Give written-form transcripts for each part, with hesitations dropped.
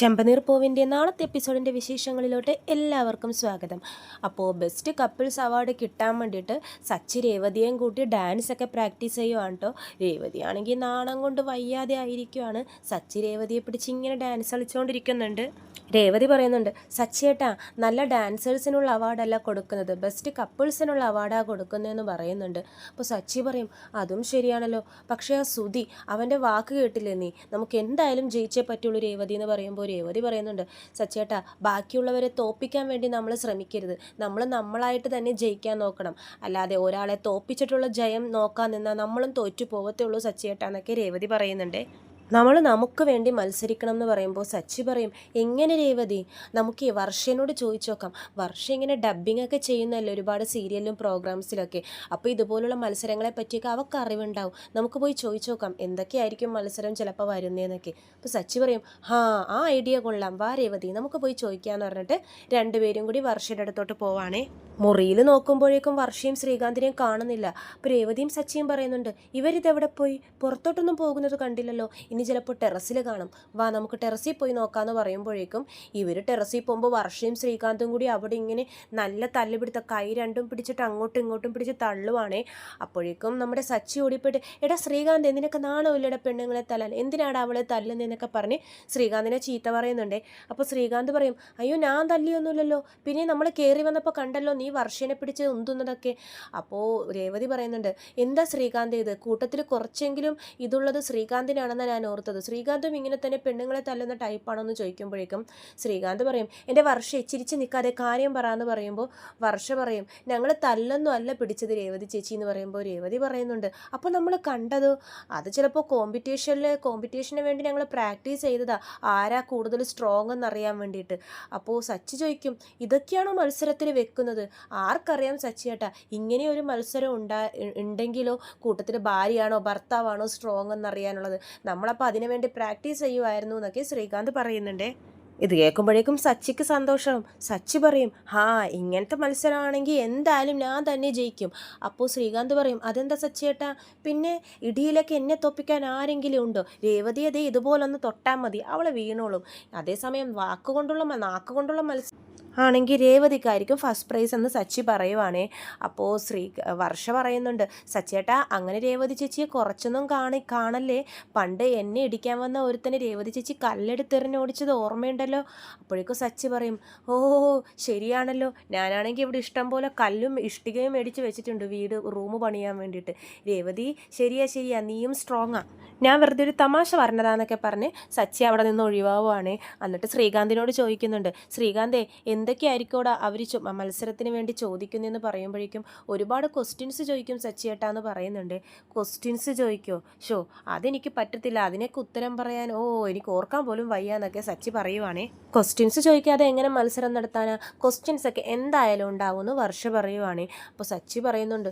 ചെമ്പനീർ പൂവിൻ്റെ നാളത്തെ എപ്പിസോഡിൻ്റെ വിശേഷങ്ങളിലോട്ട് എല്ലാവർക്കും സ്വാഗതം. അപ്പോൾ ബെസ്റ്റ് കപ്പിൾസ് അവാർഡ് കിട്ടാൻ വേണ്ടിയിട്ട് സച്ചി രേവതിയും കൂട്ടി ഡാൻസൊക്കെ പ്രാക്ടീസ് ചെയ്യുവാണ് കേട്ടോ. രേവതിയാണെങ്കിൽ നാണം കൊണ്ട് വയ്യാതെ ആയിരിക്കുവാണ്. സച്ചി രേവതിയെ പിടിച്ച് ഇങ്ങനെ ഡാൻസ് കളിച്ചുകൊണ്ടിരിക്കുന്നുണ്ട്. രേവതി പറയുന്നുണ്ട്, സച്ചിയേട്ടാ നല്ല ഡാൻസേഴ്സിനുള്ള അവാർഡല്ല കൊടുക്കുന്നത്, ബെസ്റ്റ് കപ്പിൾസിനുള്ള അവാർഡാണ് കൊടുക്കുന്നതെന്ന് പറയുന്നുണ്ട്. അപ്പോൾ സച്ചി പറയും, അതും ശരിയാണല്ലോ, പക്ഷേ ആ സുധി അവൻ്റെ വാക്ക് കേട്ടില്ലേ നീ, നമുക്ക് എന്തായാലും ജയിച്ചേ പറ്റുള്ളൂ രേവതി എന്ന് പറയുമ്പോൾ രേവതി പറയുന്നുണ്ട്, സച്ചിയേട്ടാ ബാക്കിയുള്ളവരെ തോപ്പിക്കാൻ വേണ്ടി നമ്മൾ ശ്രമിക്കരുത്, നമ്മൾ നമ്മളായിട്ട് തന്നെ ജയിക്കാൻ നോക്കണം, അല്ലാതെ ഒരാളെ തോപ്പിച്ചിട്ടുള്ള ജയം നോക്കാൻ നിന്നാൽ നമ്മളും തോറ്റു പോകത്തേ ഉള്ളൂ സച്ചിയേട്ടാ എന്നൊക്കെ രേവതി പറയുന്നുണ്ട്. നമ്മൾ നമുക്ക് വേണ്ടി മത്സരിക്കണം എന്ന് പറയുമ്പോൾ സച്ചി പറയും, എങ്ങനെ രേവതി, നമുക്ക് ഈ വർഷനോട് ചോദിച്ചു നോക്കാം, വർഷ ഇങ്ങനെ ഡബ്ബിംഗ് ഒക്കെ ചെയ്യുന്നല്ലോ ഒരുപാട് സീരിയലിലും പ്രോഗ്രാംസിലൊക്കെ, അപ്പോൾ ഇതുപോലുള്ള മത്സരങ്ങളെ പറ്റിയൊക്കെ അവർക്ക് അറിവുണ്ടാവും, നമുക്ക് പോയി ചോദിച്ചു നോക്കാം എന്തൊക്കെയായിരിക്കും മത്സരം ചിലപ്പോൾ വരുന്നതെന്നൊക്കെ. അപ്പോൾ സച്ചി പറയും, ആ ഐഡിയ കൊള്ളാം, വാ രേവതി നമുക്ക് പോയി ചോദിക്കാമെന്ന് പറഞ്ഞിട്ട് രണ്ടുപേരും കൂടി വർഷയുടെ അടുത്തോട്ട് പോവാണേ. മുറിയിൽ നോക്കുമ്പോഴേക്കും വർഷയും ശ്രീകാന്തിനെയും കാണുന്നില്ല. അപ്പോൾ രേവതിയും സച്ചിയും പറയുന്നുണ്ട്, ഇവരിതെവിടെ പോയി, പുറത്തോട്ടൊന്നും പോകുന്നത് കണ്ടില്ലല്ലോ, ഇനി ചിലപ്പോൾ ടെറസിൽ കാണും, വാ നമുക്ക് ടെറസിൽ പോയി നോക്കാമെന്ന് പറയുമ്പോഴേക്കും ഇവർ ടെറസിൽ പോകുമ്പോൾ വർഷയും ശ്രീകാന്തും കൂടി അവിടെ ഇങ്ങനെ നല്ല തല്ലുപിടുത്ത കൈ രണ്ടും പിടിച്ചിട്ട് അങ്ങോട്ടും ഇങ്ങോട്ടും പിടിച്ച് തള്ളുവാണേ. അപ്പോഴേക്കും നമ്മുടെ സച്ചി ഓടിപ്പോയിട്ട്, എടാ ശ്രീകാന്ത് എന്തിനൊക്കെ നാണമില്ലടാ പെണ്ണുങ്ങളെ തല്ലാൻ, എന്തിനാടാ അവളെ തല്ലുന്നതെന്നൊക്കെ പറഞ്ഞ് ശ്രീകാന്തിനെ ചീത്ത പറയുന്നുണ്ടേ. അപ്പോൾ ശ്രീകാന്ത് പറയും, അയ്യോ ഞാൻ തല്ലിയൊന്നുമില്ലല്ലോ, പിന്നെ നമ്മൾ കയറി വന്നപ്പോൾ കണ്ടല്ലോ നീ വർഷനെ പിടിച്ച് ഉന്തുന്നതൊക്കെ. അപ്പോൾ രേവതി പറയുന്നുണ്ട്, എന്താ ശ്രീകാന്ത് ഇത്, കൂട്ടത്തിൽ കുറച്ചെങ്കിലും ഇതുള്ളത് ശ്രീകാന്തിനാണെന്ന് ഞാൻ ഓർത്തത്, ശ്രീകാന്തും ഇങ്ങനെ തന്നെ പെണ്ണുങ്ങളെ തല്ലുന്ന ടൈപ്പാണോ എന്ന് ചോദിക്കുമ്പോഴേക്കും ശ്രീകാന്ത് പറയും, എൻ്റെ വർഷ ചിരിച്ച് നിൽക്കാതെ കാര്യം പറയാമെന്ന് പറയുമ്പോൾ വർഷ പറയും, ഞങ്ങൾ തല്ലൊന്നും അല്ല പിടിച്ചത് രേവതി ചേച്ചി എന്ന് പറയുമ്പോൾ രേവതി പറയുന്നുണ്ട്, അപ്പോൾ നമ്മൾ കണ്ടത് അത് ചിലപ്പോൾ കോമ്പറ്റീഷന് വേണ്ടി ഞങ്ങൾ പ്രാക്ടീസ് ചെയ്തതാ, ആരാ കൂടുതൽ സ്ട്രോങ് എന്നറിയാൻ വേണ്ടിയിട്ട്. അപ്പോൾ സച്ചി ചോദിക്കും, ഇതൊക്കെയാണോ മത്സരത്തിൽ വെക്കുന്നത്, ആർക്കറിയാം സച്ചിയേട്ടാ ഇങ്ങനെയൊരു മത്സരം ഉണ്ടെങ്കിലോ കൂട്ടത്തിൽ ഭാര്യയാണോ ഭർത്താവാണോ സ്ട്രോങ് എന്നറിയാനുള്ളത്, നമ്മളപ്പോൾ അതിനു വേണ്ടി പ്രാക്ടീസ് ചെയ്യുമായിരുന്നു എന്നൊക്കെ ശ്രീകാന്ത് പറയുന്നുണ്ടേ. ഇത് കേൾക്കുമ്പോഴേക്കും സച്ചിക്ക് സന്തോഷം. സച്ചി പറയും, ഇങ്ങനത്തെ മത്സരമാണെങ്കിൽ എന്തായാലും ഞാൻ തന്നെ ജയിക്കും. അപ്പോൾ ശ്രീകാന്ത് പറയും, അതെന്താ സച്ചിയേട്ടാ, പിന്നെ ഇടിയിലൊക്കെ എന്നെ തോപ്പിക്കാൻ ആരെങ്കിലും ഉണ്ടോ, രേവതി അതേ ഇതുപോലൊന്ന് തൊട്ടാൽ മതി അവളെ വീണോളും. അതേസമയം നാക്കുകൊണ്ടുള്ള മത്സരം ആണെങ്കിൽ രേവതിക്കായിരിക്കും ഫസ്റ്റ് പ്രൈസ് എന്ന് സച്ചി പറയുവാണേ. അപ്പോൾ വർഷ പറയുന്നുണ്ട്, സച്ചേട്ടാ അങ്ങനെ രേവതി ചേച്ചിയെ കുറച്ചൊന്നും കാണല്ലേ, പണ്ട് എന്നെ ഇടിക്കാൻ വന്ന ഒരുത്തനെ രേവതി ചേച്ചി കല്ലെടുത്തെറിഞ്ഞ് ഓടിച്ചത് ഓർമ്മയുണ്ടല്ലോ. അപ്പോഴേക്കും സച്ചി പറയും, ഓ ശരിയാണല്ലോ, ഞാനാണെങ്കിൽ ഇവിടെ ഇഷ്ടം പോലെ കല്ലും ഇഷ്ടികയും മേടിച്ച് വെച്ചിട്ടുണ്ട് റൂം പണിയാൻ വേണ്ടിയിട്ട്. രേവതി ശരിയാ നീയും സ്ട്രോങ്ങാ, ഞാൻ വെറുതെ ഒരു തമാശ പറഞ്ഞതാന്നൊക്കെ പറഞ്ഞ് സച്ചി അവിടെ നിന്ന് ഒഴിവാവുകയാണേ. എന്നിട്ട് ശ്രീകാന്തിനോട് ചോദിക്കുന്നുണ്ട്, ശ്രീകാന്തേ എന്തൊക്കെയായിരിക്കോടാ അവർ മത്സരത്തിന് വേണ്ടി ചോദിക്കുന്നതെന്ന് പറയുമ്പോഴേക്കും ഒരുപാട് ക്വസ്റ്റ്യൻസ് ചോദിക്കും സച്ചിയേട്ടാ എന്ന് പറയുന്നുണ്ട്. ക്വസ്റ്റ്യൻസ് ചോദിക്കോ, അതെനിക്ക് പറ്റത്തില്ല, അതിനൊക്കെ ഉത്തരം പറയാൻ എനിക്ക് ഓർക്കാൻ പോലും വയ്യാന്നൊക്കെ സച്ചി പറയുവാണേ. ക്വസ്റ്റ്യൻസ് ചോദിക്കാതെ എങ്ങനെ മത്സരം നടത്താനാ, ക്വസ്റ്റ്യൻസ് ഒക്കെ എന്തായാലും ഉണ്ടാവുമെന്ന് വർഷ പറയുവാണേ. അപ്പോൾ സച്ചി പറയുന്നുണ്ട്,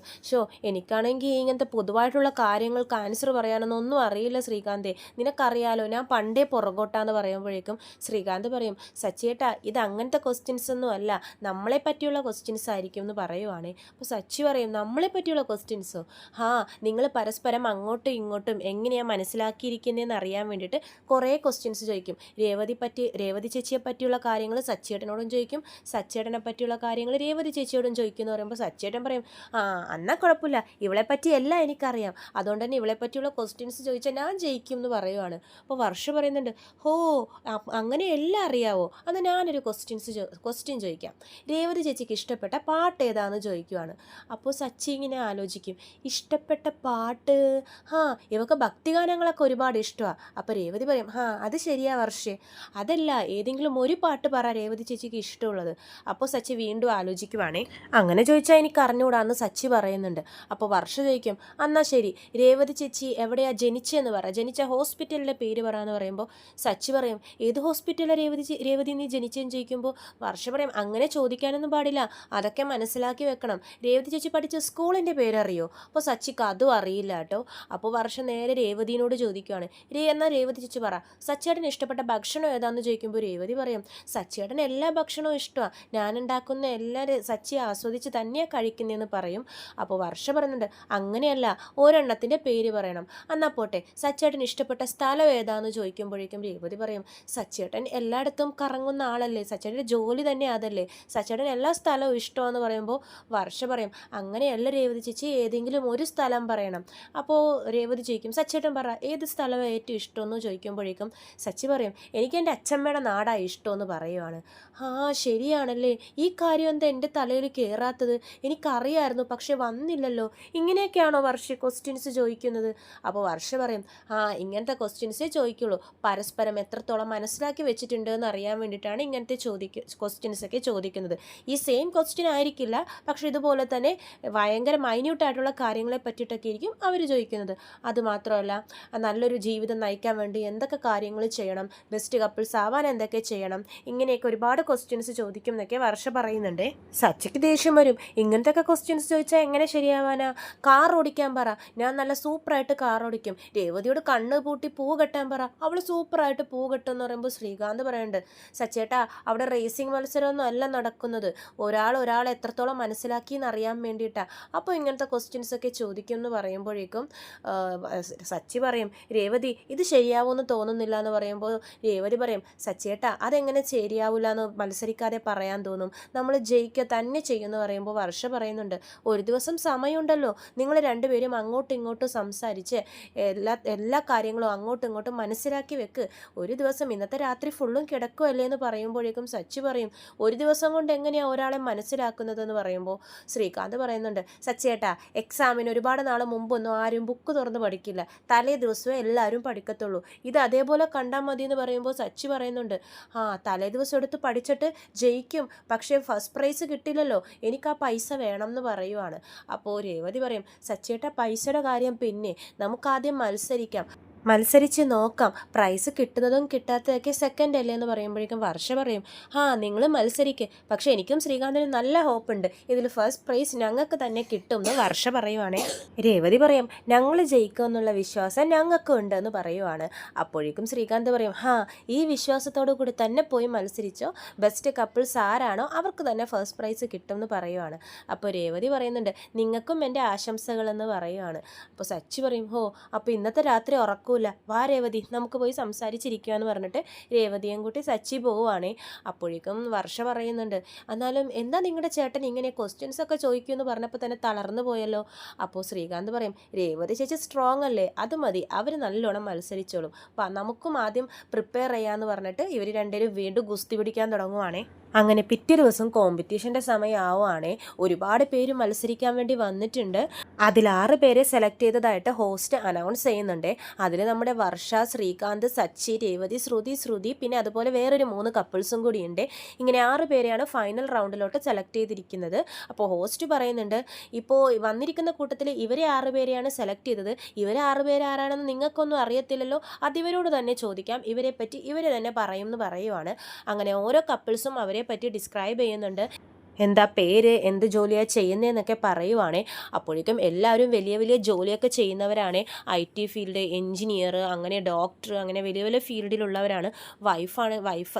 എനിക്കാണെങ്കിൽ ഇങ്ങനത്തെ പൊതുവായിട്ടുള്ള കാര്യങ്ങൾക്ക് ആൻസർ പറയാനൊന്നും അറിയില്ല ശ്രീകാന്തേ, നിനക്കറിയാലോ ഞാൻ പണ്ടേ പുറകോട്ടാന്ന് പറയുമ്പോഴേക്കും ശ്രീകാന്ത് പറയും, സച്ചിയേട്ടാ ഇത് അങ്ങനത്തെ ക്വസ്റ്റ്യൻസ് ഒന്നും അല്ല, നമ്മളെ പറ്റിയുള്ള ക്വസ്റ്റ്യൻസ് ആയിരിക്കും എന്ന് പറയുവാണേ. അപ്പോൾ സച്ചി പറയും, നമ്മളെ പറ്റിയുള്ള ക്വസ്റ്റ്യൻസോ, നിങ്ങൾ പരസ്പരം അങ്ങോട്ടും ഇങ്ങോട്ടും എങ്ങനെയാണ് മനസ്സിലാക്കിയിരിക്കുന്നതെന്ന് അറിയാൻ വേണ്ടിയിട്ട് കുറേ ക്വസ്റ്റ്യൻസ് ചോദിക്കും. രേവതി ചേച്ചിയെ പറ്റിയുള്ള കാര്യങ്ങൾ സച്ചിയേട്ടനോടും ചോദിക്കും, സച്ചിയേട്ടനെ പറ്റിയുള്ള കാര്യങ്ങൾ രേവതി ചേച്ചിയോടും ചോദിക്കും എന്ന് പറയുമ്പോൾ സച്ചിയേട്ടൻ പറയും, എന്നാൽ കുഴപ്പമില്ല, ഇവളെ പറ്റി എല്ലാം എനിക്കറിയാം, അതുകൊണ്ട് തന്നെ ഇവളെ പറ്റിയുള്ള ക്വസ്റ്റ്യൻസ് ചോദിച്ചാൽ ഞാൻ ജയിക്കും എന്ന് പറയുവാണ്. അപ്പോൾ വർഷ പറയുന്നുണ്ട്, അങ്ങനെ എല്ലാം അറിയാവോ, അത് ഞാനൊരു ക്വസ്റ്റ്യൻ ചോദിക്കാം, രേവതി ചേച്ചിക്ക് ഇഷ്ടപ്പെട്ട പാട്ട് ഏതാണെന്ന് ചോദിക്കുവാണ്. അപ്പോൾ സച്ചി ഇങ്ങനെ ആലോചിക്കും, ഇഷ്ടപ്പെട്ട പാട്ട്, ഇവക്ക് ഭക്തിഗാനങ്ങളൊക്കെ ഒരുപാട് ഇഷ്ടമാണ്. അപ്പോൾ രേവതി പറയും, അത് ശരിയാ വർഷേ, അതല്ല ഏതെങ്കിലും ഒരു പാട്ട് പറ രേവതി ചേച്ചിക്ക് ഇഷ്ടമുള്ളത്. അപ്പോൾ സച്ചി വീണ്ടും ആലോചിക്കുവാണേ. അങ്ങനെ ചോദിച്ചാൽ എനിക്ക് അറിഞ്ഞുകൂടാന്ന് സച്ചി പറയുന്നുണ്ട്. അപ്പോൾ വർഷ ചോദിക്കും, എന്നാൽ ശരി രേവതി ചേച്ചി എവിടെയാ ജനിച്ചതെന്ന് പറ, ജനിച്ച ഹോസ്പിറ്റലിൻ്റെ പേര് പറയാന്ന് പറയുമ്പോൾ സച്ചി പറയും, ഏത് ഹോസ്പിറ്റലാണ് രേവതി നീ ജനിച്ചതെന്ന് ചോദിക്കുമ്പോൾ വർഷ വർഷ പറയും അങ്ങനെ ചോദിക്കാനൊന്നും പാടില്ല, അതൊക്കെ മനസ്സിലാക്കി വെക്കണം. രേവതി ചേച്ചി പഠിച്ച സ്കൂളിൻ്റെ പേരറിയോ? അപ്പോൾ സച്ചിക്ക് അതും അറിയില്ല കേട്ടോ. അപ്പോൾ വർഷ നേരെ രേവതിയോട് ചോദിക്കുകയാണ്, എന്നാൽ രേവതി ചേച്ചി പറ, സച്ചേട്ടന് ഇഷ്ടപ്പെട്ട ഭക്ഷണം ഏതാണെന്ന് ചോദിക്കുമ്പോൾ രേവതി പറയും, സച്ചേട്ടൻ എല്ലാ ഭക്ഷണവും ഇഷ്ടമാണ്, ഞാനുണ്ടാക്കുന്ന എല്ലാവരും സച്ചി ആസ്വദിച്ച് തന്നെയാണ് കഴിക്കുന്നതെന്ന് പറയും. അപ്പോൾ വർഷ പറയുന്നുണ്ട്, അങ്ങനെയല്ല, ഒരെണ്ണത്തിൻ്റെ പേര് പറയണം. എന്നാൽ പോട്ടെ, സച്ചേട്ടൻ ഇഷ്ടപ്പെട്ട സ്ഥലം ഏതാണെന്ന് ചോദിക്കുമ്പോഴേക്കും രേവതി പറയും, സച്ചേട്ടൻ എല്ലായിടത്തും കറങ്ങുന്ന ആളല്ലേ, സച്ചേട്ടൻ്റെ ജോലി തന്നെ അതല്ലേ, സച്ചേട്ടൻ എല്ലാ സ്ഥലവും ഇഷ്ടമാണെന്ന് പറയുമ്പോൾ വർഷ പറയും, അങ്ങനെയല്ല രേവതി ചേച്ചി, ഏതെങ്കിലും ഒരു സ്ഥലം പറയണം. അപ്പോൾ രേവതി ചോദിക്കും, സച്ചേട്ടൻ പറ, ഏത് സ്ഥലമാണ് ഏറ്റവും ഇഷ്ടമെന്ന് ചോദിക്കുമ്പോഴേക്കും സച്ചി പറയും, എനിക്ക് എൻ്റെ അച്ഛമ്മയുടെ നാടാണ് ഇഷ്ടമെന്ന് പറയുവാണ്. ആ ശരിയാണല്ലേ, ഈ കാര്യം എന്താ എൻ്റെ തലയിൽ കയറാത്തത്, എനിക്കറിയായിരുന്നു പക്ഷെ വന്നില്ലല്ലോ. ഇങ്ങനെയൊക്കെയാണോ വർഷ ക്വസ്റ്റ്യൻസ് ചോദിക്കുന്നത്? അപ്പോൾ വർഷ പറയും, ഇങ്ങനത്തെ ക്വസ്റ്റ്യൻസേ ചോദിക്കുള്ളൂ, പരസ്പരം എത്രത്തോളം മനസ്സിലാക്കി വെച്ചിട്ടുണ്ട് എന്ന് അറിയാൻ വേണ്ടിയിട്ടാണ് ഇങ്ങനത്തെ ക്വസ്റ്റ്യൻസൊക്കെ ചോദിക്കുന്നത്. ഈ സെയിം ക്വസ്റ്റ്യൻ ആയിരിക്കില്ല, പക്ഷെ ഇതുപോലെ തന്നെ ഭയങ്കര മൈന്യൂട്ടായിട്ടുള്ള കാര്യങ്ങളെ പറ്റിയിട്ടൊക്കെ ആയിരിക്കും അവർ ചോദിക്കുന്നത്. അതുമാത്രമല്ല, നല്ലൊരു ജീവിതം നയിക്കാൻ വേണ്ടി എന്തൊക്കെ കാര്യങ്ങൾ ചെയ്യണം, ബെസ്റ്റ് കപ്പിൾസ് ആവാൻ എന്തൊക്കെ ചെയ്യണം, ഇങ്ങനെയൊക്കെ ഒരുപാട് ക്വസ്റ്റ്യൻസ് ചോദിക്കും എന്നൊക്കെ വർഷ പറയുന്നുണ്ട്. സച്ചിക്ക് ദേഷ്യം വരും, ഇങ്ങനത്തെ ക്വസ്റ്റ്യൻസ് ചോദിച്ചാൽ എങ്ങനെ ശരിയാവാനാ? കാർ ഓടിക്കാൻ പറ, ഞാൻ നല്ല സൂപ്പറായിട്ട് കാർ ഓടിക്കും. രേവതിയോട് കണ്ണ് പൂട്ടി പൂ കെട്ടാൻ പറ, അവൾ സൂപ്പറായിട്ട് പൂ കെട്ടുമെന്ന് പറയുമ്പോൾ ശ്രീകാന്ത് പറയുന്നുണ്ട്, സച്ചേട്ടാ അവിടെ റേസിംഗ് മത്സരമൊന്നും അല്ല നടക്കുന്നത്, ഒരാൾ എത്രത്തോളം മനസ്സിലാക്കി എന്നറിയാൻ വേണ്ടിയിട്ടാണ്. അപ്പോൾ ഇങ്ങനത്തെ ക്വസ്റ്റ്യൻസ് ഒക്കെ ചോദിക്കും എന്ന് പറയുമ്പോഴേക്കും സച്ചി പറയും, രേവതി ഇത് ശരിയാവുമെന്ന് തോന്നുന്നില്ല എന്ന് പറയുമ്പോൾ രേവതി പറയും, സച്ചേട്ടാ അതെങ്ങനെ ശരിയാവില്ല എന്ന് മത്സരിക്കാതെ പറയാൻ തോന്നും, നമ്മൾ ജയിക്കുക തന്നെ ചെയ്യുമെന്ന് പറയുമ്പോൾ വർഷ പറയുന്നുണ്ട്, ഒരു ദിവസം സമയമുണ്ടല്ലോ, നിങ്ങൾ രണ്ടുപേരും അങ്ങോട്ടും ഇങ്ങോട്ടും സംസാരിച്ച് എല്ലാ കാര്യങ്ങളും അങ്ങോട്ടും ഇങ്ങോട്ടും മനസ്സിലാക്കി വെക്ക്, ഒരു ദിവസം ഇന്നത്തെ രാത്രി ഫുള്ളും കിടക്കുമല്ലേ എന്ന് പറയുമ്പോഴേക്കും സച്ചി പറയും, ഒരു ദിവസം കൊണ്ട് എങ്ങനെയാണ് ഒരാളെ മനസ്സിലാക്കുന്നതെന്ന് പറയുമ്പോൾ ശ്രീകാന്ത് പറയുന്നുണ്ട്, സച്ചേട്ടാ എക്സാമിന് ഒരുപാട് നാൾ മുമ്പൊന്നും ആരും ബുക്ക് തുറന്ന് പഠിക്കില്ല, തലേ ദിവസമേ എല്ലാവരും പഠിക്കത്തുള്ളൂ, ഇത് അതേപോലെ കണ്ടാൽ മതി എന്ന് പറയുമ്പോൾ സച്ചി പറയുന്നുണ്ട്, തലേ ദിവസം എടുത്ത് പഠിച്ചിട്ട് ജയിക്കും, പക്ഷേ ഫസ്റ്റ് പ്രൈസ് കിട്ടില്ലല്ലോ, എനിക്ക് ആ പൈസ വേണം എന്ന് പറയുവാണ്. അപ്പോൾ രേവതി പറയും, സച്ചേട്ടാ പൈസയുടെ കാര്യം പിന്നെ, നമുക്കാദ്യം മത്സരിച്ച് നോക്കാം, പ്രൈസ് കിട്ടുന്നതും കിട്ടാത്തതൊക്കെ സെക്കൻഡ് അല്ലേ എന്ന് പറയുമ്പോഴേക്കും വർഷ പറയും, നിങ്ങൾ മത്സരിക്ക്, പക്ഷേ എനിക്കും ശ്രീകാന്തിനും നല്ല ഹോപ്പുണ്ട്, ഇതിൽ ഫസ്റ്റ് പ്രൈസ് ഞങ്ങൾക്ക് തന്നെ കിട്ടും എന്ന് വർഷ പറയുവാണേ. രേവതി പറയും, ഞങ്ങൾ ജയിക്കുമെന്നുള്ള വിശ്വാസം ഞങ്ങൾക്കും ഉണ്ടെന്ന് പറയുവാണ്. അപ്പോഴേക്കും ശ്രീകാന്ത് പറയും, ഈ വിശ്വാസത്തോടു കൂടി തന്നെ പോയി മത്സരിച്ചോ, ബെസ്റ്റ് കപ്പിൾസ് ആരാണോ അവർക്ക് തന്നെ ഫസ്റ്റ് പ്രൈസ് കിട്ടും എന്ന് പറയുവാണ്. അപ്പോൾ രേവതി പറയുന്നുണ്ട്, നിങ്ങൾക്കും എൻ്റെ ആശംസകളെന്ന് പറയുവാണ്. അപ്പോൾ സച്ചി പറയും, അപ്പോൾ ഇന്നത്തെ രാത്രി ഉറക്കൂല, വാ രേവതി നമുക്ക് പോയി സംസാരിച്ചിരിക്കുക എന്ന് പറഞ്ഞിട്ട് രേവതിയും കൂട്ടി സച്ചി പോവുകയാണേ. അപ്പോഴേക്കും വർഷ പറയുന്നുണ്ട്, എന്നാലും എന്താ നിങ്ങളുടെ ചേട്ടൻ ഇങ്ങനെ ക്വസ്റ്റ്യൻസ് ഒക്കെ ചോദിക്കുമെന്ന് പറഞ്ഞപ്പോൾ തന്നെ തളർന്നു പോയല്ലോ. അപ്പോൾ ശ്രീകാന്ത് പറയും, രേവതി ചേച്ചി സ്ട്രോങ് അല്ലേ, അത് മതി, അവർ നല്ലോണം മത്സരിച്ചോളും, നമുക്കും ആദ്യം പ്രിപ്പയർ ചെയ്യാമെന്ന് പറഞ്ഞിട്ട് ഇവർ രണ്ടുപേരും വീണ്ടും ഗുസ്തി പിടിക്കാൻ തുടങ്ങുവാണേ. അങ്ങനെ പിറ്റേ ദിവസം കോമ്പറ്റീഷൻ്റെ സമയമാവുകയാണേ. ഒരുപാട് പേര് മത്സരിക്കാൻ വേണ്ടി വന്നിട്ടുണ്ട്. അതിൽ 6 പേരെ സെലക്ട് ചെയ്തതായിട്ട് ഹോസ്റ്റ് അനൗൺസ് ചെയ്യുന്നുണ്ട്. അതിൽ നമ്മുടെ വർഷ, ശ്രീകാന്ത്, സച്ചി, രേവതി, ശ്രുതി പിന്നെ അതുപോലെ വേറൊരു 3 കപ്പിൾസും കൂടിയുണ്ട്. ഇങ്ങനെ 6 പേരെയാണ് ഫൈനൽ റൗണ്ടിലോട്ട് സെലക്ട് ചെയ്തിരിക്കുന്നത്. അപ്പോൾ ഹോസ്റ്റ് പറയുന്നുണ്ട്, ഇപ്പോൾ വന്നിരിക്കുന്ന കൂട്ടത്തിൽ ഇവരെ 6 പേരെയാണ് സെലക്ട് ചെയ്തത്, ഇവരെ 6 പേര് ആരാണെന്ന് നിങ്ങൾക്കൊന്നും അറിയത്തില്ലല്ലോ, അതിവരോട് തന്നെ ചോദിക്കാം, ഇവരെ പറ്റി ഇവർ തന്നെ പറയും എന്ന് പറയുവാണ്. അങ്ങനെ ഓരോ കപ്പിൾസും അവരെ പറ്റി ഡിസ്ക്രൈബ് ചെയ്യുന്നുണ്ട്, എന്താ പേര്, എന്ത് ജോലിയാണ് ചെയ്യുന്നതെന്നൊക്കെ പറയുവാണേ. അപ്പോഴേക്കും എല്ലാവരും വലിയ വലിയ ജോലിയൊക്കെ ചെയ്യുന്നവരാണ്, IT ഫീൽഡ്, എൻജിനീയർ, അങ്ങനെ ഡോക്ടർ, അങ്ങനെ വലിയ വലിയ ഫീൽഡിലുള്ളവരാണ്.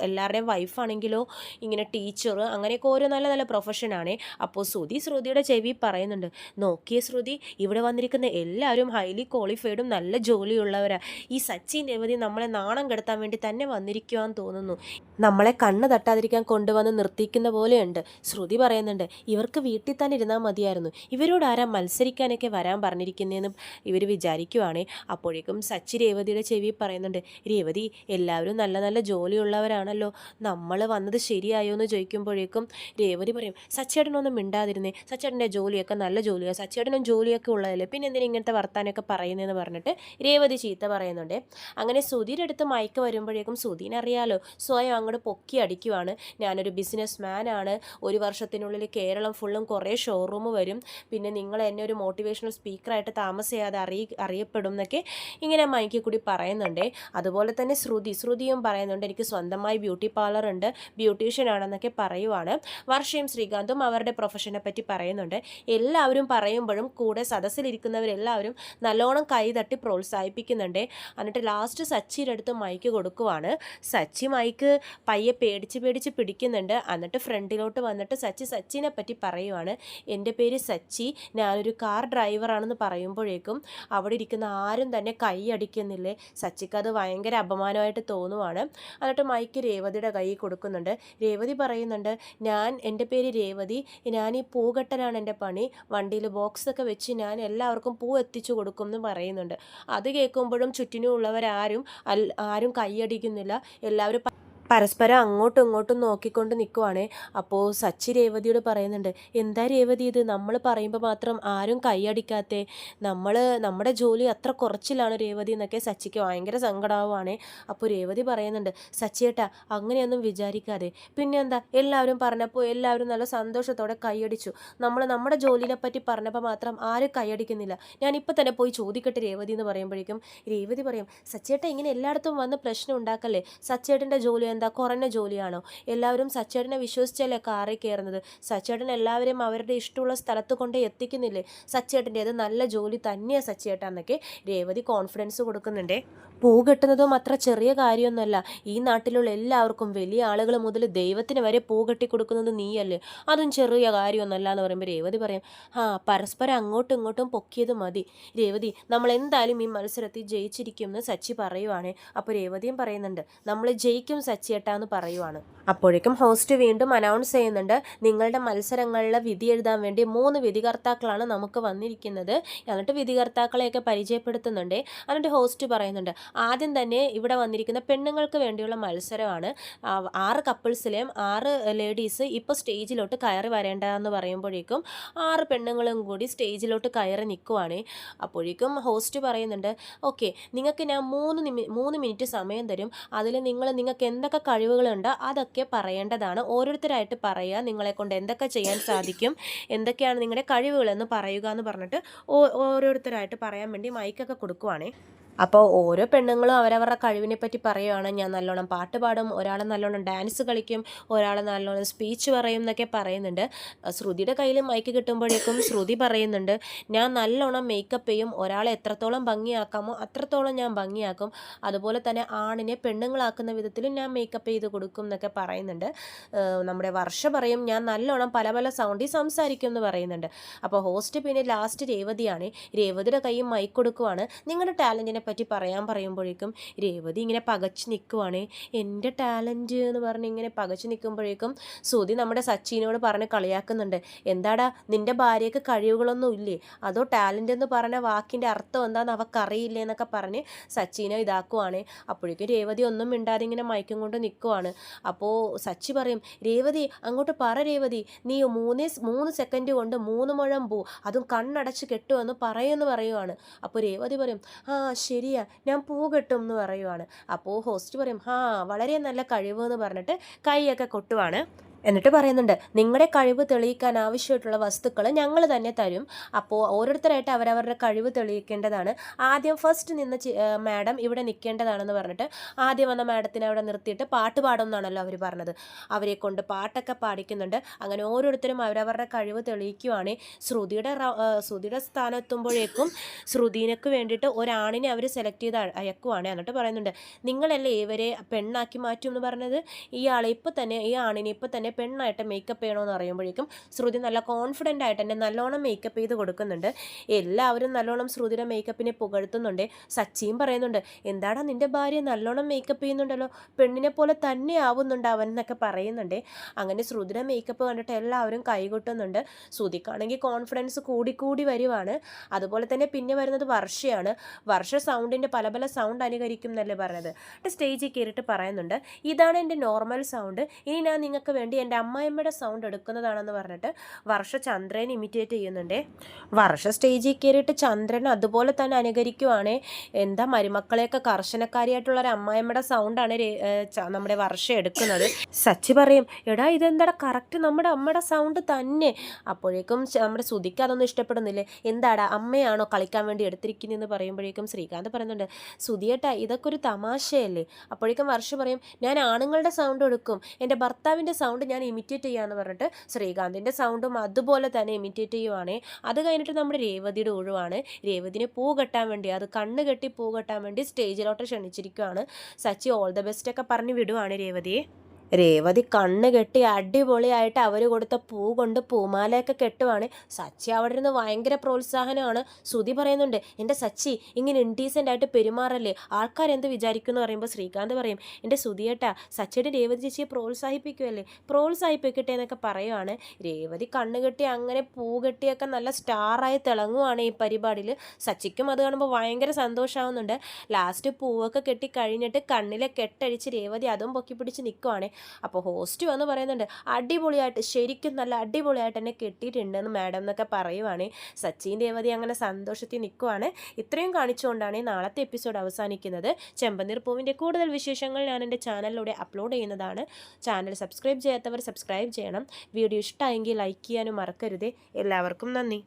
എല്ലാവരുടെയും വൈഫാണെങ്കിലോ ഇങ്ങനെ ടീച്ചർ, അങ്ങനെയൊക്കെ ഓരോ നല്ല നല്ല പ്രൊഫഷനാണ്. അപ്പോൾ ശ്രുതിയുടെ ചെവി പറയുന്നുണ്ട്, നോക്കിയേ ശ്രുതി, ഇവിടെ വന്നിരിക്കുന്ന എല്ലാവരും ഹൈലി ക്വാളിഫൈഡും നല്ല ജോലിയുള്ളവരാണ്, ഈ സച്ചിൻ രേവതി നമ്മളെ നാണം കെടുത്താൻ വേണ്ടി തന്നെ വന്നിരിക്കുവാന്ന് തോന്നുന്നു, നമ്മളെ കണ്ണ് തട്ടാതിരിക്കാൻ കൊണ്ടുവന്ന് നിർത്തിക്കുന്ന പോലെയുണ്ട്. ശ്രുതി പറയുന്നുണ്ട്, ഇവർക്ക് വീട്ടിൽ തന്നെ ഇരുന്നാൽ മതിയായിരുന്നു, ഇവരോട് ആരാ മത്സരിക്കാനൊക്കെ വരാൻ പറഞ്ഞിരിക്കുന്നതെന്ന് ഇവർ വിചാരിക്കുവാണേ. അപ്പോഴേക്കും സച്ചി രേവതിയുടെ ചെവി പറയുന്നുണ്ട്, രേവതി എല്ലാവരും നല്ല നല്ല ജോലിയുള്ളവരാണല്ലോ, നമ്മൾ വന്നത് ശരിയായോ എന്ന് ചോദിക്കുമ്പോഴേക്കും രേവതി പറയും, സച്ചേട്ടനൊന്നും മിണ്ടാതിരുന്നേ, സച്ചേട്ടൻ്റെ ജോലിയൊക്കെ നല്ല ജോലിയാണ്, സച്ചേട്ടനും ജോലിയൊക്കെ ഉള്ളതല്ലേ, പിന്നെ എന്തിനാ ഇങ്ങനത്തെ വർത്താനൊക്കെ പറയുന്നതെന്ന് പറഞ്ഞിട്ട് രേവതി ചീത്ത പറയുന്നുണ്ട്. അങ്ങനെ സുധീരുടെ അടുത്ത് മയക്ക് വരുമ്പോഴേക്കും സുധീനറിയാലോ, സ്വയം അങ്ങോട്ട് പൊക്കി അടിക്കുവാണ്, ഞാനൊരു ബിസിനസ് മാനാണ്, 1 വർഷം വർഷത്തിനുള്ളിൽ കേരളം ഫുള്ളും കുറേ ഷോറൂം വരും, പിന്നെ നിങ്ങൾ എന്നെ ഒരു മോട്ടിവേഷണൽ സ്പീക്കറായിട്ട് താമസിയാതെ അറിയപ്പെടും എന്നൊക്കെ ഇങ്ങനെ മൈക്കിൽ കൂടി പറയുന്നുണ്ട്. അതുപോലെ തന്നെ ശ്രുതിയും പറയുന്നുണ്ട് എനിക്ക് സ്വന്തമായി ബ്യൂട്ടി പാർലർ ഉണ്ട്, ബ്യൂട്ടീഷ്യൻ ആണെന്നൊക്കെ പറയുവാണ്. വർഷയും ശ്രീകാന്തും അവരുടെ പ്രൊഫഷനെ പറ്റി പറയുന്നുണ്ട്. എല്ലാവരും പറയുമ്പോഴും കൂടെ സദസ്സിലിരിക്കുന്നവരെല്ലാവരും നല്ലോണം കൈതട്ടി പ്രോത്സാഹിപ്പിക്കുന്നുണ്ട്. എന്നിട്ട് ലാസ്റ്റ് സച്ചിയുടെ അടുത്ത് മൈക്ക് കൊടുക്കുവാണ്. സച്ചി മൈക്ക് പയ്യെ പേടിച്ച് പിടിക്കുന്നുണ്ട്. എന്നിട്ട് ഫ്രണ്ടിലോട്ട് വന്നിട്ട് സച്ചിനെ പറ്റി പറയുവാണ്. എൻ്റെ പേര് സച്ചി, ഞാനൊരു കാർ ഡ്രൈവറാണെന്ന് പറയുമ്പോഴേക്കും അവിടെ ഇരിക്കുന്ന ആരും തന്നെ കൈയടിക്കുന്നില്ലേ. സച്ചിക്ക് അത് ഭയങ്കര അപമാനമായിട്ട് തോന്നുവാണ്. എന്നിട്ട് മൈക്ക് രേവതിയുടെ കയ്യിൽ കൊടുക്കുന്നുണ്ട്. രേവതി പറയുന്നുണ്ട്, എൻ്റെ പേര് രേവതി, ഞാൻ ഈ പൂകെട്ടലാണ് എൻ്റെ പണി, വണ്ടിയിൽ ബോക്സൊക്കെ വെച്ച് ഞാൻ എല്ലാവർക്കും പൂ എത്തിച്ചു കൊടുക്കും എന്ന് പറയുന്നുണ്ട്. അത് കേൾക്കുമ്പോഴും ചുറ്റിനുമുള്ളവരാരും ആരും കൈയടിക്കുന്നില്ല. എല്ലാവരും പരസ്പരം അങ്ങോട്ടും ഇങ്ങോട്ടും നോക്കിക്കൊണ്ട് നിൽക്കുവാണേ. അപ്പോൾ സച്ചി രേവതിയോട് പറയുന്നുണ്ട്, എന്താ രേവതി ഇത്, നമ്മൾ പറയുമ്പോൾ മാത്രം ആരും കൈയടിക്കാത്തേ, നമ്മുടെ ജോലി അത്ര കുറച്ചിലാണ് രേവതി എന്നൊക്കെ സച്ചിക്ക് ഭയങ്കര സങ്കടമാവുകയാണേ. അപ്പോൾ രേവതി പറയുന്നുണ്ട്, സച്ചിയേട്ടാ അങ്ങനെയൊന്നും വിചാരിക്കാതെ, പിന്നെ എന്താ എല്ലാവരും പറഞ്ഞപ്പോൾ എല്ലാവരും നല്ല സന്തോഷത്തോടെ കൈയടിച്ചു, നമ്മുടെ ജോലിനെ പറ്റി പറഞ്ഞപ്പോൾ മാത്രം ആരും കൈയടിക്കുന്നില്ല, ഞാനിപ്പോൾ തന്നെ പോയി ചോദിക്കട്ടെ രേവതി എന്ന് പറയുമ്പോഴേക്കും രേവതി പറയും, സച്ചിയേട്ടാ ഇങ്ങനെ എല്ലായിടത്തും വന്ന് പ്രശ്നം ഉണ്ടാക്കല്ലേ, സച്ചിയേട്ടൻ്റെ ജോലി എന്താ കുറഞ്ഞ ജോലിയാണോ, എല്ലാവരും സച്ചേട്ടനെ വിശ്വസിച്ചല്ലേ കാറിൽ കയറുന്നത്, സച്ചേട്ടൻ എല്ലാവരെയും അവരുടെ ഇഷ്ടമുള്ള സ്ഥലത്ത് കൊണ്ട് എത്തിക്കുന്നില്ലേ, സച്ചേട്ടൻ്റെ അത് നല്ല ജോലി തന്നെയാണ് സച്ചേട്ടാന്നൊക്കെ രേവതി കോൺഫിഡൻസ് കൊടുക്കുന്നുണ്ട്. പൂ കെട്ടുന്നതും അത്ര ചെറിയ കാര്യമൊന്നുമല്ല, ഈ നാട്ടിലുള്ള എല്ലാവർക്കും വലിയ ആളുകൾ മുതൽ ദൈവത്തിന് വരെ പൂ കെട്ടി കൊടുക്കുന്നത് നീയല്ലേ, അതും ചെറിയ കാര്യമൊന്നുമല്ല എന്ന് പറയുമ്പോൾ രേവതി പറയും, പരസ്പരം അങ്ങോട്ടും ഇങ്ങോട്ടും പൊക്കിയത് മതി രേവതി, നമ്മൾ എന്തായാലും ഈ മത്സരത്തിൽ ജയിച്ചിരിക്കും എന്ന് സച്ചി പറയുവാണ്. അപ്പോൾ രേവതിയും പറയുന്നുണ്ട്, നമ്മൾ ജയിക്കും സച്ചിയേട്ടാന്ന് പറയുവാണ്. അപ്പോഴേക്കും ഹോസ്റ്റ് വീണ്ടും അനൗൺസ് ചെയ്യുന്നുണ്ട്, നിങ്ങളുടെ മത്സരങ്ങളിലെ വിധി എഴുതാൻ വേണ്ടി 3 വിധികർത്താക്കളാണ് നമുക്ക് വന്നിരിക്കുന്നത്. എന്നിട്ട് വിധികർത്താക്കളെയൊക്കെ പരിചയപ്പെടുത്തുന്നുണ്ട്. എന്നിട്ട് ഹോസ്റ്റ് പറയുന്നുണ്ട്, ആദ്യം തന്നെ ഇവിടെ വന്നിരിക്കുന്ന പെണ്ണുങ്ങൾക്ക് വേണ്ടിയുള്ള മത്സരമാണ്. 6 കപ്പിൾസിലെയും 6 ലേഡീസ് ഇപ്പോൾ സ്റ്റേജിലോട്ട് കയറി വരേണ്ടതെന്ന് പറയുമ്പോഴേക്കും 6 പെണ്ണുങ്ങളും കൂടി സ്റ്റേജിലോട്ട് കയറി നിൽക്കുവാണ്. അപ്പോഴേക്കും ഹോസ്റ്റ് പറയുന്നുണ്ട്, ഓക്കെ നിങ്ങൾക്ക് ഞാൻ 3 മിനിറ്റ് സമയം തരും, അതിൽ നിങ്ങൾക്ക് എന്തൊക്കെ കഴിവുകളുണ്ടോ അതൊക്കെ പറയേണ്ടതാണ്, ഓരോരുത്തരായിട്ട് പറയുക, നിങ്ങളെ കൊണ്ട് എന്തൊക്കെ ചെയ്യാൻ സാധിക്കും, എന്തൊക്കെയാണ് നിങ്ങളുടെ കഴിവുകളെന്ന് പറയുക എന്ന് പറഞ്ഞിട്ട് ഓരോരുത്തരായിട്ട് പറയാൻ വേണ്ടി മൈക്കൊക്കെ കൊടുക്കുവാണേ. അപ്പോൾ ഓരോ പെണ്ണുങ്ങളും അവരവരുടെ കഴിവിനെ പറ്റി പറയുകയാണ്, ഞാൻ നല്ലോണം പാട്ട് പാടും, ഒരാൾ നല്ലോണം ഡാൻസ് കളിക്കും, ഒരാൾ നല്ലോണം സ്പീച്ച് പറയും എന്നൊക്കെ പറയുന്നുണ്ട്. ശ്രുതിയുടെ കയ്യിൽ മൈക്ക് കിട്ടുമ്പോഴേക്കും ശ്രുതി പറയുന്നുണ്ട്, ഞാൻ നല്ലോണം മേക്കപ്പ് ചെയ്യും, ഒരാളെ എത്രത്തോളം ഭംഗിയാക്കാമോ അത്രത്തോളം ഞാൻ ഭംഗിയാക്കും, അതുപോലെ തന്നെ ആണിനെ പെണ്ണുങ്ങളാക്കുന്ന വിധത്തിലും ഞാൻ മേക്കപ്പ് ചെയ്ത് കൊടുക്കും എന്നൊക്കെ പറയുന്നുണ്ട്. നമ്മുടെ വർഷ പറയും, ഞാൻ നല്ലോണം പല പല സൗണ്ടിൽ സംസാരിക്കും എന്ന് പറയുന്നുണ്ട്. അപ്പോൾ ഹോസ്റ്റ് പിന്നെ ലാസ്റ്റ് രേവതിയാണ്. രേവതിയുടെ കയ്യിൽ മൈക്ക് കൊടുക്കുവാണ്. നിങ്ങളുടെ ടാലൻറ്റിനെ പറ്റി പറയാൻ പറയുമ്പോഴേക്കും രേവതി ഇങ്ങനെ പകച്ച് നിൽക്കുവാണ്. എൻ്റെ ടാലൻറ്റ് എന്ന് പറഞ്ഞ് ഇങ്ങനെ പകച്ച് നിൽക്കുമ്പോഴേക്കും ശ്രുതി നമ്മുടെ സച്ചിനോട് പറഞ്ഞ് കളിയാക്കുന്നുണ്ട്, എന്താടാ നിൻ്റെ ഭാര്യയ്ക്ക് കഴിവുകളൊന്നും ഇല്ലേ, അതോ ടാലൻ്റ് എന്ന് പറഞ്ഞ വാക്കിൻ്റെ അർത്ഥം എന്താണെന്ന് അവൾക്കറിയില്ലേ എന്നൊക്കെ പറഞ്ഞ് സച്ചിനെ ഇതാക്കുവാണ്. അപ്പോഴേക്കും രേവതി ഒന്നും മിണ്ടാതെ ഇങ്ങനെ മയക്കം കൊണ്ട് നിൽക്കുവാണ്. അപ്പോൾ സച്ചി പറയും, രേവതി അങ്ങോട്ട് പറ രേവതി, നീ 3 സെക്കൻഡ് കൊണ്ട് 3 മുഴം പൂ അതും കണ്ണടച്ച് കെട്ടുമെന്ന് പറയുവാണ്. അപ്പോൾ രേവതി പറയും, ശരിയാ ഞാൻ പൂ കെട്ടും എന്ന് പറയുവാണ്. അപ്പോൾ ഹോസ്റ്റ് പറയും, വളരെ നല്ല കഴിവ് എന്ന് പറഞ്ഞിട്ട് കൈയൊക്കെ കൊട്ടുവാണ്. എന്നിട്ട് പറയുന്നുണ്ട്, നിങ്ങളുടെ കഴിവ് തെളിയിക്കാൻ ആവശ്യമായിട്ടുള്ള വസ്തുക്കൾ ഞങ്ങൾ തന്നെ തരും, അപ്പോൾ ഓരോരുത്തരായിട്ട് അവരവരുടെ കഴിവ് തെളിയിക്കേണ്ടതാണ്, ആദ്യം ഫസ്റ്റ് നിന്ന് മാഡം ഇവിടെ നിൽക്കേണ്ടതാണെന്ന് പറഞ്ഞിട്ട് ആദ്യം വന്ന മാഡത്തിനെ അവിടെ നിർത്തിയിട്ട് പാട്ട് പാടുമെന്നാണല്ലോ അവർ പറഞ്ഞത്. അവരെ കൊണ്ട് പാട്ടൊക്കെ പാടിക്കുന്നുണ്ട്. അങ്ങനെ ഓരോരുത്തരും അവരവരുടെ കഴിവ് തെളിയിക്കുവാണ്. ശ്രുതിയുടെ സ്ഥാനം എത്തുമ്പോഴേക്കും ശ്രുതിനക്ക് വേണ്ടിയിട്ട് ഒരാണിനെ അവർ സെലക്ട് ചെയ്ത് അയക്കുവാണ്. എന്നിട്ട് പറയുന്നുണ്ട്, നിങ്ങളല്ലേ ഇവരെ പെണ്ണാക്കി മാറ്റും എന്ന് പറഞ്ഞത്, ഈ ആണിനെ ഇപ്പോൾ തന്നെ പെണ്ണായിട്ട് മേക്കപ്പ് ചെയ്യണമെന്ന് അറിയുമ്പോഴേക്കും ശ്രുതി നല്ല കോൺഫിഡൻ്റ് ആയിട്ട് തന്നെ നല്ലോണം മേക്കപ്പ് ചെയ്ത് കൊടുക്കുന്നുണ്ട്. എല്ലാവരും നല്ലോണം ശ്രുതിയുടെ മേക്കപ്പിനെ പുകഴ്ത്തുന്നുണ്ട്. സച്ചിയും പറയുന്നുണ്ട്, എന്താടാ നിൻ്റെ ഭാര്യ നല്ലോണം മേക്കപ്പ് ചെയ്യുന്നുണ്ടല്ലോ, പെണ്ണിനെ പോലെ തന്നെ ആവുന്നുണ്ട് അവൻ എന്നൊക്കെ പറയുന്നുണ്ട്. അങ്ങനെ ശ്രുതിയുടെ മേക്കപ്പ് കണ്ടിട്ട് എല്ലാവരും കൈകൊട്ടുന്നുണ്ട്. ശ്രുതിക്കാണെങ്കിൽ കോൺഫിഡൻസ് കൂടി വരുവാണ്. അതുപോലെ തന്നെ പിന്നെ വരുന്നത് വർഷയാണ്. വർഷ സൗണ്ടിൻ്റെ പല പല സൗണ്ട് അനുകരിക്കും എന്നല്ലേ പറഞ്ഞത്. സ്റ്റേജിൽ കയറിയിട്ട് പറയുന്നുണ്ട്, ഇതാണ് എൻ്റെ നോർമൽ സൗണ്ട്, ഇനി ഞാൻ നിങ്ങൾക്ക് വേണ്ടി എൻ്റെ അമ്മായിയമ്മയുടെ സൗണ്ട് എടുക്കുന്നതാണെന്ന് പറഞ്ഞിട്ട് വർഷ ചന്ദ്രനെ ഇമിറ്റേറ്റ് ചെയ്യുന്നുണ്ട്. വർഷ സ്റ്റേജിൽ കയറിയിട്ട് ചന്ദ്രൻ അതുപോലെ തന്നെ അനുകരിക്കുവാണേ. എന്താ മരുമക്കളെയൊക്കെ കർശനക്കാരിയായിട്ടുള്ള ഒരു അമ്മായിയമ്മയുടെ സൗണ്ടാണ് നമ്മുടെ വർഷ എടുക്കുന്നത്. സച്ചി പറയും, എടാ ഇതെന്താടാ കറക്റ്റ് നമ്മുടെ അമ്മയുടെ സൗണ്ട് തന്നെ. അപ്പോഴേക്കും നമ്മുടെ ശ്രുതിക്ക് അതൊന്നും ഇഷ്ടപ്പെടുന്നില്ലേ. എന്താടാ അമ്മയാണോ കളിക്കാൻ വേണ്ടി എടുത്തിരിക്കുന്നതെന്ന് പറയുമ്പോഴേക്കും ശ്രീകാന്ത് പറയുന്നുണ്ട്, ശ്രുതിയേട്ടാ ഇതൊക്കെ ഒരു തമാശയല്ലേ. അപ്പോഴേക്കും വർഷ പറയും, ഞാൻ ആണുങ്ങളുടെ സൗണ്ട് എടുക്കും, എൻ്റെ ഭർത്താവിൻ്റെ സൗണ്ട് ഞാൻ ഇമിറ്റേറ്റ് ചെയ്യാമെന്ന് പറഞ്ഞിട്ട് ശ്രീകാന്തിൻ്റെ സൗണ്ടും അതുപോലെ തന്നെ ഇമിറ്റേറ്റ് ചെയ്യുവാണേ. അത് കഴിഞ്ഞിട്ട് നമ്മുടെ രേവതിയുടെ ഒഴിവാണ്. രേവതിനെ പൂ കെട്ടാൻ വേണ്ടി, അത് കണ്ണ് കെട്ടി പൂ കെട്ടാൻ വേണ്ടി സ്റ്റേജിലോട്ട് ക്ഷണിച്ചിരിക്കുകയാണ്. സച്ചി ഓൾ ദ ബെസ്റ്റ് ഒക്കെ പറഞ്ഞ് വിടുവാണ് രേവതിയെ. രേവതി കണ്ണ് കെട്ടി അടിപൊളിയായിട്ട് അവർ കൊടുത്ത പൂ കൊണ്ട് പൂമാലയൊക്കെ കെട്ടുവാണ്. സച്ചി അവിടെ നിന്ന് ഭയങ്കര പ്രോത്സാഹനമാണ്. ശ്രുതി പറയുന്നുണ്ട്, എൻ്റെ സച്ചി ഇങ്ങനെ ഇൻഡീസൻ്റ് ആയിട്ട് പെരുമാറല്ലേ, ആൾക്കാരെന്ത് വിചാരിക്കുമെന്ന് പറയുമ്പോൾ ശ്രീകാന്ത് പറയും, എൻ്റെ ശ്രുതിയേട്ടാ സച്ചിയുടെ രേവതി ചേച്ചിയെ പ്രോത്സാഹിപ്പിക്കുമല്ലേ, പ്രോത്സാഹിപ്പിക്കട്ടെ എന്നൊക്കെ പറയുവാണ്. രേവതി കണ്ണ് കെട്ടി അങ്ങനെ പൂ കെട്ടിയൊക്കെ നല്ല സ്റ്റാറായി തിളങ്ങുവാണ് ഈ പരിപാടിയിൽ. സച്ചിക്കും അത് കാണുമ്പോൾ ഭയങ്കര സന്തോഷമാവുന്നുണ്ട്. ലാസ്റ്റ് പൂവൊക്കെ കെട്ടി കഴിഞ്ഞിട്ട് കണ്ണിലെ കെട്ടഴിച്ച് രേവതി അതും പൊക്കി പിടിച്ച് നിൽക്കുവാണ്. അപ്പോൾ ഹോസ്റ്റ് വന്ന് പറയുന്നുണ്ട്, അടിപൊളിയായിട്ട് ശരിക്കും നല്ല അടിപൊളിയായിട്ട് എന്നെ കെട്ടിയിട്ടുണ്ടെന്ന് മാഡം എന്നൊക്കെ പറയുവാണ്. സച്ചിൻ രേവതി അങ്ങനെ സന്തോഷത്തിൽ നിൽക്കുവാണ്. ഇത്രയും കാണിച്ചുകൊണ്ടാണ് നാളത്തെ എപ്പിസോഡ് അവസാനിക്കുന്നത്. ചെമ്പനീർ പൂവിൻ്റെ കൂടുതൽ വിശേഷങ്ങൾ ഞാൻ എൻ്റെ ചാനലിലൂടെ അപ്ലോഡ് ചെയ്യുന്നതാണ്. ചാനൽ സബ്സ്ക്രൈബ് ചെയ്യാത്തവർ സബ്സ്ക്രൈബ് ചെയ്യണം. വീഡിയോ ഇഷ്ടമായെങ്കിൽ ലൈക്ക് ചെയ്യാനും മറക്കരുത്. എല്ലാവർക്കും നന്ദി.